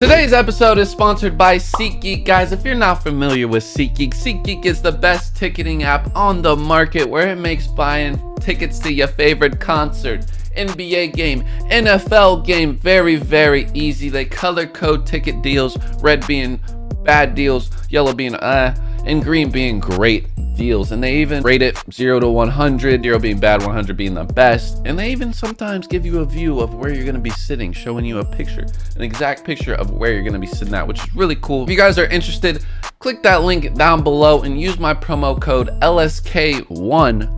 Today's episode is sponsored by SeatGeek. Guys, if you're not familiar with SeatGeek, SeatGeek is the best ticketing app on the market where it makes buying tickets to your favorite concert, NBA game, NFL game very, very easy. They color code ticket deals, red being bad deals, yellow being and green being great deals. And they even rate it 0 to 100, 0 being bad, 100 being the best. And they even sometimes give you a view of where you're going to be sitting, showing you a picture, an exact picture of where you're going to be sitting at, which is really cool. If you guys are interested, click that link down below and use my promo code LSK1.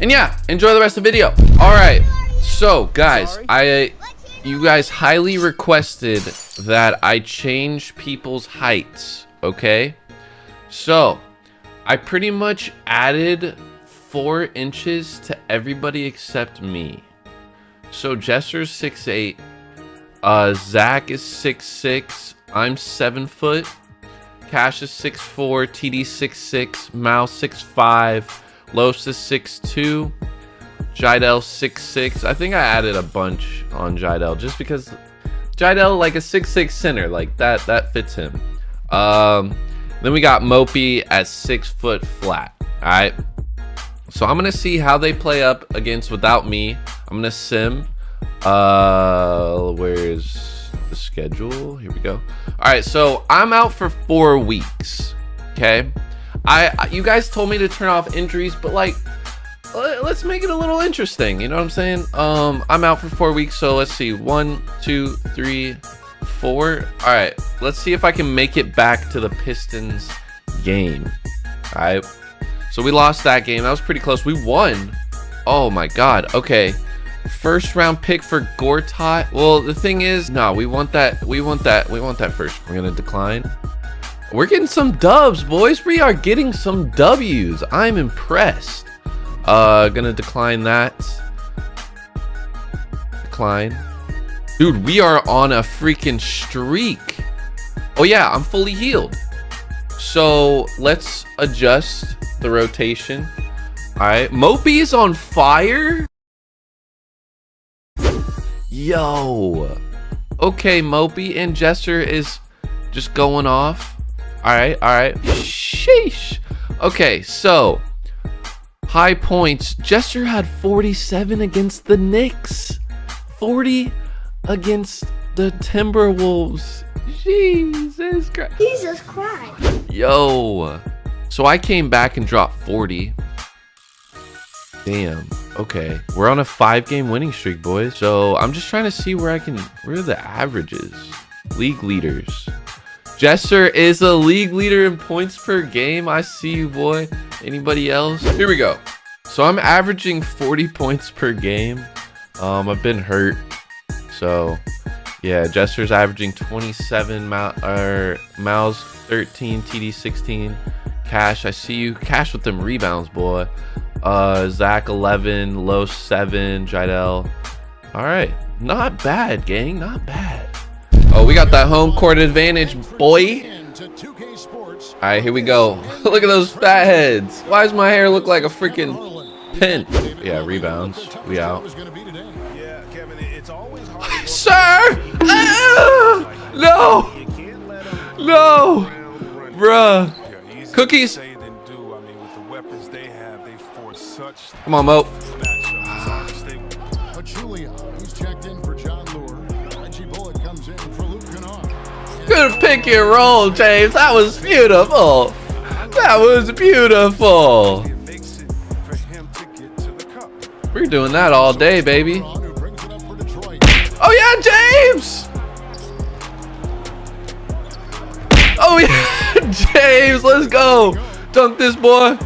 And yeah, enjoy the rest of the video. All right, so guys, you guys highly requested that I change people's heights, okay? So I pretty much added 4 inches to everybody except me. So Jester's 6'8", Zach is 6'6", I'm 7 foot, Cash is 6'4", TD 6'6", Mal 6'5", Los is 6'2", Jidel 6'6". I think I added a bunch on Jidel just because Jidel, like a 6'6" center, like that fits him. Then we got Mopi at 6 foot flat. All right. So I'm gonna see how they play up against without me. I'm gonna sim. Where's the schedule? Here we go. All right. So I'm out for 4 weeks. Okay. You guys told me to turn off injuries, but like, let's make it a little interesting. You know what I'm saying? I'm out for 4 weeks. So let's see. 1, 2, 3, 4. All right, let's see if I can make it back to the Pistons game. All right, so we lost that game. That was pretty close. We won. Oh my god. Okay, first round pick for Gortat. Well, the thing is, no, we want that first. We're gonna decline. We're getting some dubs, boys. We are getting some W's. I'm impressed. Gonna decline that. Decline. Dude, we are on a freaking streak. Oh yeah, I'm fully healed. So let's adjust the rotation. All right, Mopi is on fire. Yo. Okay, Mopi and Jester is just going off. All right. Sheesh. Okay, so high points. Jester had 47 against the Knicks. 40 against the Timberwolves. Jesus Christ. Jesus Christ. Yo. So I came back and dropped 40. Damn. Okay. We're on a 5-game winning streak, boys. So I'm just trying to see where are the averages? League leaders. Jester is a league leader in points per game. I see you, boy. Anybody else? Here we go. So I'm averaging 40 points per game. I've been hurt. So yeah, Jester's averaging 27, Mal's 13, TD 16, Cash, I see you. Cash with them rebounds, boy. Zach 11, Los 7, Jidel. All right, not bad, gang, not bad. Oh, we got that home court advantage, boy. All right, here we go. Look at those fat heads. Why does my hair look like a freaking pin? Yeah, rebounds. We out. Sir! No! No! Bruh. Cookies. Come on, Mo. Good pick and roll, James. That was beautiful. That was beautiful. We're doing that all day, baby. Oh yeah, James! Oh yeah, James, let's go. Dunk this boy.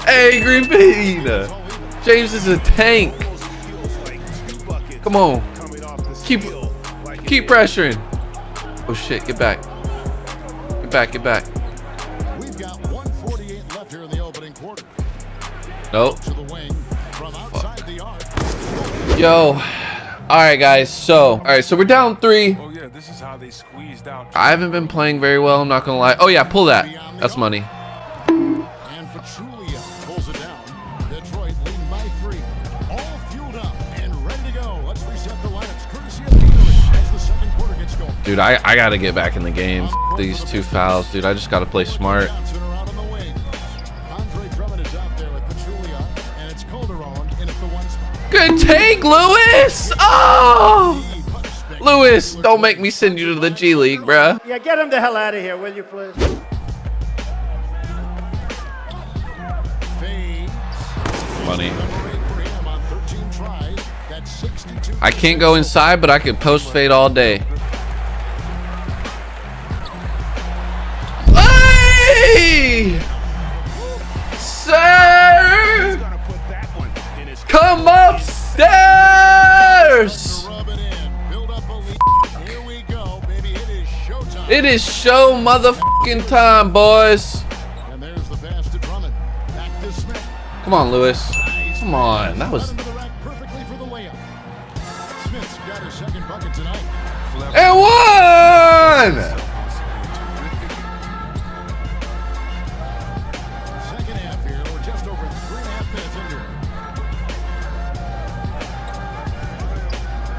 Hey, Green Bean. James is a tank. Come on. Keep pressuring. Oh shit, get back. Get back. We've got 1:48 left here in the opening quarter. Nope. To the wing from outside the arc. Yo. All right, guys. So we're down 3. Oh yeah, this is how they squeezed out. I haven't been playing very well. I'm not gonna lie. Oh yeah, pull that. That's money. And Petrulia pulls it down. Detroit leading by 3. All fueled up and ready to go. Let's reset the lineups courtesy of Gatorade as the Dude, I gotta get back in the game. These 2 fouls, dude. I just gotta play smart. Johnson are out on the wing. Andre Drummond is out there with Pachulia, and it's Calderon in at the 1 spot. Good take, Lewis! Oh! Lewis, don't make me send you to the G League, bruh. Yeah, get him the hell out of here, will you, please? Fades. Money. Number 8 for him on 13 tries. That's 62. I can't go inside, but I could post fade all day. Hey! Sir! Gonna put that one in his Come upstairs! rub it in. Build up a lead. Here we go, baby. It is showtime. It is show motherfucking time, boys. And there's the pass to Drummond. Back to Smith. Come on, Lewis. Come on. That was... Into the rack perfectly for the layup. Smith's got his second bucket tonight. And one! Second half here. We're just over 3.5 minutes into it.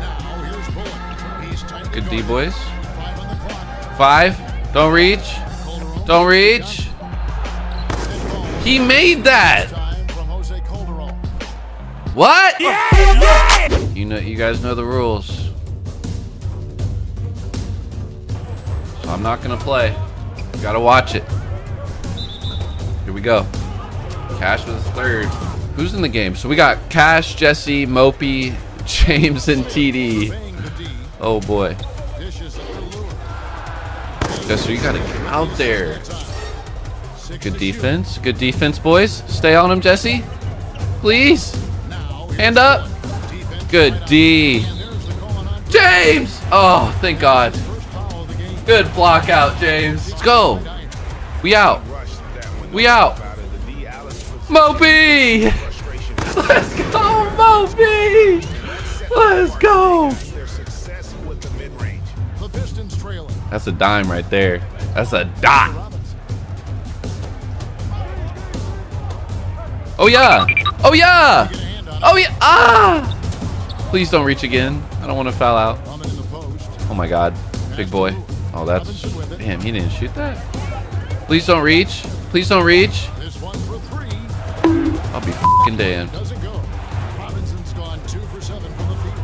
Now here's Bullock. He's tightly Good D, guarded. boys. 5 on the clock. 5. Don't reach. Calderon. Don't reach. He made that. Time from Jose Calderon. What? You know, you guys know the rules. So I'm not gonna play. You gotta watch it. Here we go. Cash was 3rd. Who's in the game? So we got Cash, Jesse, Mopi, James, and TD. Bang the D. Oh boy. Dishes up to Lewis. Jesse, you gotta get out there. Time. 6 Good to defense. Good defense, boys. Stay on him, Jesse. Please. shoot. Now here's Hand up. defense Good right D. on. And there's the call on James! Oh, thank God. first foul of the game. Good block out, James. Let's go. We out. We out. Mopi! Let's go, Mopi! Let's go. The Pistons trailing. That's a dime right there. That's a dot. Robinson. Oh, yeah. Oh, yeah. Oh, yeah. Ah! Please don't reach again. I don't want to foul out. Drummond in the post. Oh, my God. Big boy. Oh, that's... Damn, he didn't shoot that. Please don't reach. Please don't reach. This one for 3. I'll be f***ing damned. Doesn't go. Robinson's gone 2 for 7 from the field.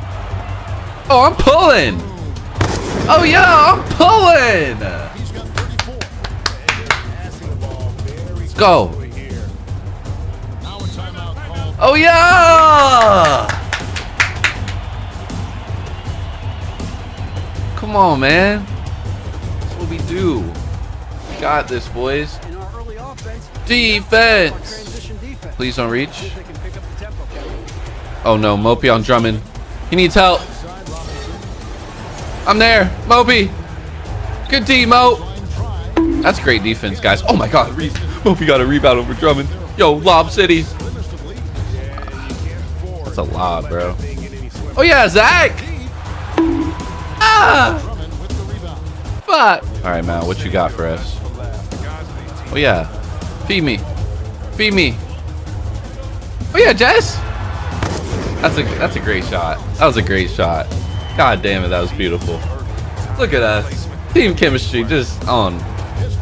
Oh, I'm pulling. Oh, yeah, I'm pulling. He's got 34. Let's go. Now a timeout called. Oh, yeah. Come on, man. That's what we do. We got this, boys. In our early offense, Defense. transition defense. Please don't reach. They can pick up the tempo. Oh, no. Mopi on Drummond. He needs help. Side Robinson. I'm there. Mopi. Good D, Mo. Line try. That's great defense, guys. Oh, my God. Mopi got a rebound over Drummond. Yo, Lob City. Limits of lead. That's a lob, bro. Oh, yeah, Zach. Ah. Drummond with the rebound. Fuck. All right, Mal, what you got for us? Oh, yeah. Feed me. Feed me. Oh, yeah, Jess. That's a great shot. That was a great shot. God damn it, that was beautiful. Look at us. Team chemistry just on.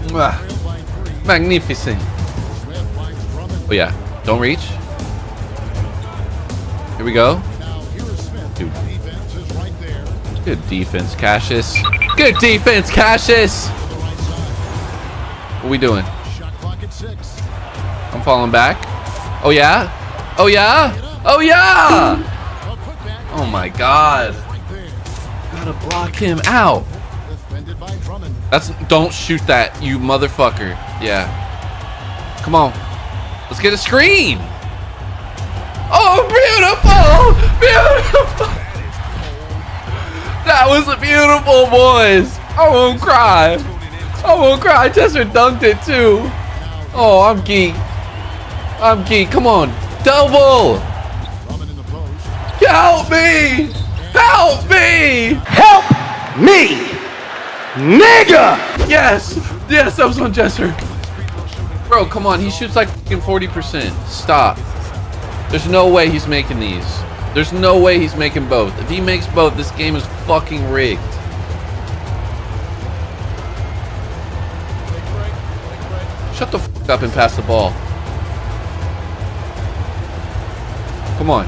Mwah. Trailed by 3. Magnificent. Smith finds Drummond. Oh, yeah. Don't reach. Here we go. Now here is Smith. Dude. Defense is right there. Good defense, Cassius. Good defense, Cassius. To the right side. What we doing? Shot clock at 6. I'm falling back. Oh, yeah? Oh, yeah? Oh, yeah! A putback Oh, my God. right there. Gotta block him out. Defended by Drummond. Don't shoot that, you motherfucker. Yeah. Come on. Let's get a screen. Oh, beautiful! Beautiful! That was beautiful, boys. I won't cry. I won't cry. Chester dunked it, too. Oh, I'm geek. I'm geek. Come on. Double. Drummond in the post. Help me. Help me. Help me, nigga! Yes! Yes, that was on Jester. Bro, come on. He shoots like fucking 40%. Stop. There's no way he's making these. There's no way he's making both. If he makes both, this game is fucking rigged. Shut the f up and pass the ball. Come on.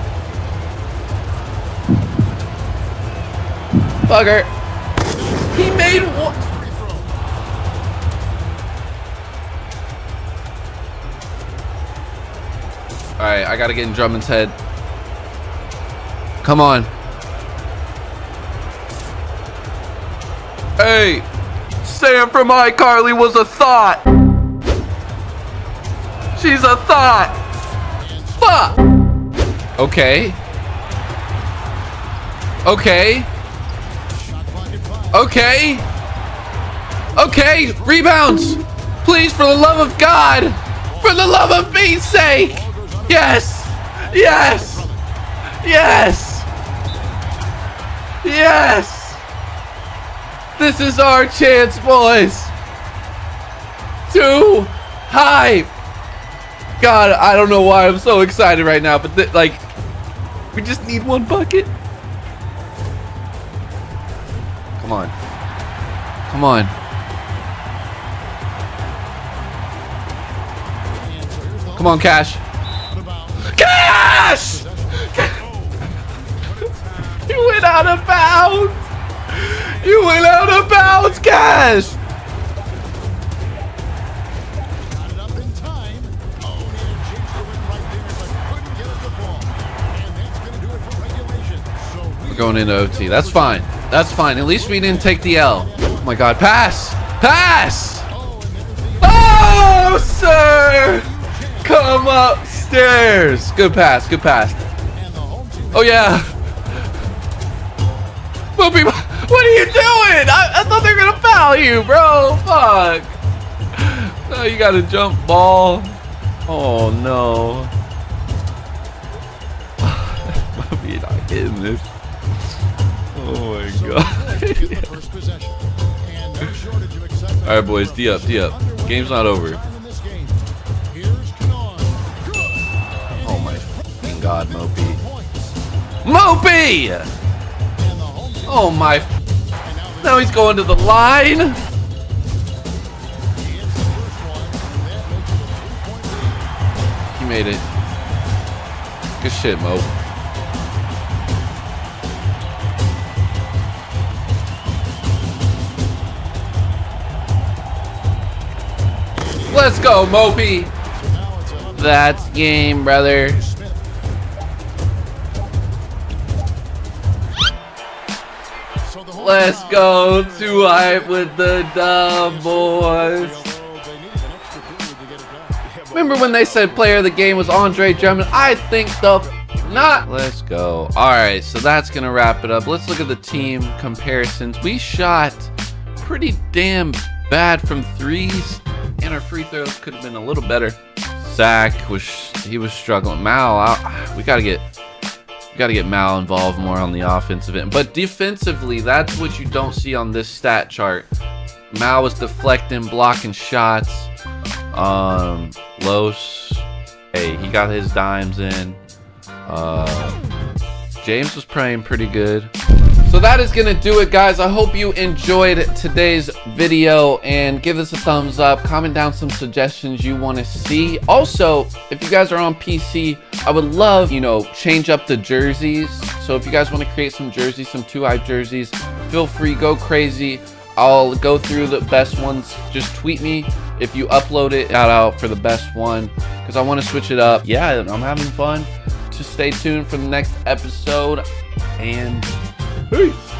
Bugger. He made one. Alright, I gotta get in Drummond's head. Come on. Hey! Sam from iCarly was a thought! She's a thought! Fuck! Okay. Okay. Okay. Okay, rebounds! Please, for the love of God! For the love of Pete's sake! Yes! Yes! Yes! Yes! This is our chance, boys! Too high! God, I don't know why I'm so excited right now, but like, we just need one bucket. Come on. Come on. Come on, Cash. Cash! You went out of bounds! You went out of bounds, Cash! Got it up in time. Oh, needed a chance to win right there, but couldn't get it the ball. And that's going to do it for regulation. So We're going into OT. That's fine. That's fine. At least we didn't take the L. Oh my God. Pass! Pass! Oh, sir! Come upstairs. Good pass. Good pass. Oh, yeah. Mopi, what are you doing? I thought they were going to foul you, bro. Fuck. No, you got a jump ball. Oh, no. Mopi not getting this. Oh, my God. All right, boys. D up. D up. Game's not over. Oh, my fucking God, Mopi. Mopi! Oh my! Now he's going to the line. He made it. Good shit, Mo. Let's go, Mopi. That's game, brother. Let's go, too hype with the dub, boys. Remember when they said player of the game was Andre Drummond? I think the not. Let's go. All right, so that's gonna wrap it up. Let's look at the team comparisons. We shot pretty damn bad from threes, and our free throws could have been a little better. Zach was struggling. Mal, we gotta get Mal involved more on the offensive end. But defensively, that's what you don't see on this stat chart. Mal was deflecting, blocking shots. Los, hey, he got his dimes in. James was playing pretty good. So that is gonna do it, guys. I hope you enjoyed today's video, and give this a thumbs up. Comment down some suggestions you want to see. Also, if you guys are on PC, I would love, change up the jerseys. So if you guys want to create some jerseys, some 2-hype jerseys, feel free, go crazy. I'll go through the best ones. Just tweet me if you upload it. Shout out for the best one, because I want to switch it up. Yeah, I'm having fun. Just stay tuned for the next episode, and peace.